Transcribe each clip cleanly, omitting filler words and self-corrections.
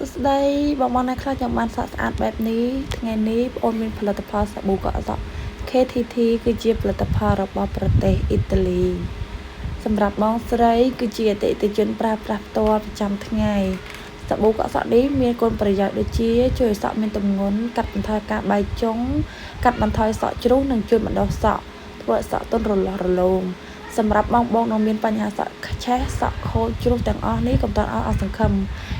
សួស្តីបងប្អូនអ្នកខ្លះចង់បានសក់ស្អាតបែបនេះថ្ងៃនេះបងអូនមានផលិតផលសាប៊ូកក់សក់ KTT គឺជាផលិតផលរបស់ប្រទេសអ៊ីតាលីសម្រាប់បងស្រីគឺជាអតិថិជនប្រើប្រាស់ផ្ទាល់ប្រចាំថ្ងៃសាប៊ូកក់សក់នេះមានគុណប្រយោជន៍ដូចជាជួយឲ្យសក់មានទម្ងន់កាត់បន្ថយការបែកចុងកាត់បន្ថយសក់ជ្រុះនិងជួយបណ្ដុះសក់ធ្វើឲ្យសក់ទន់រលាស់រលោងសម្រាប់បងនៅមានបញ្ហាសក់ឆេះសក់ខូចជ្រុះទាំងអស់នេះកុំអស់សង្ឃឹម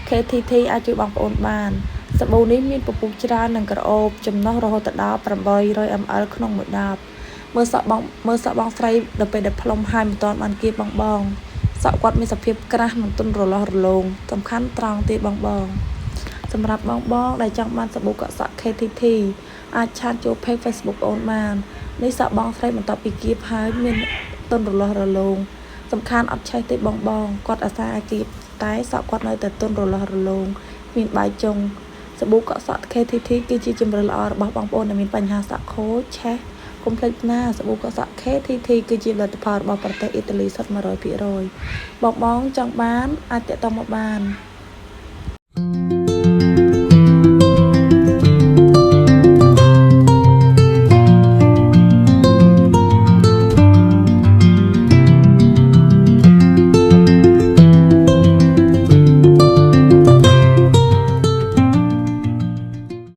KTT អាចជួយបងប្អូនបានសាប៊ូនេះមានពពុះច្រើននិងក្រអូបចំណុះរហូតដល់800 ml ក្នុងមួយដបមើលសក់បងស្រីដល់ពេលដែលផ្លុំហើយមិនទាន់បានគៀបបងសក់គាត់មានសភាពក្រាស់និងទន់រលាស់រលោងសំខាន់ត្រង់ទៀតបងសម្រាប់បងដែលចង់បានសាប៊ូកក់សក់ KTT អាចឆាតចូល page Facebook បងអូនបាននេះសក់បងស្រីបន្ទាប់ពីគៀបហើយមានទន់រលាស់រលោងសំខាន់អត់ឆេះទេបងគាត់អាសាអាគៀបតែសក់គាត់នៅតែទន់រលាស់រលោងមានបែកចុងសាប៊ូកក់សក់ KTT គឺជាជម្រើសល្អរបស់បងប្អូនដែលមានបញ្ហាសក់ខូចឆេះកុំភ្លេចណាសាប៊ូកក់សក់ KTT គឺជាផលិតផលរបស់ប្រទេសអ៊ីតាលីសុទ្ធ 100% បងចង់បានអាចទាក់ទងមកបាន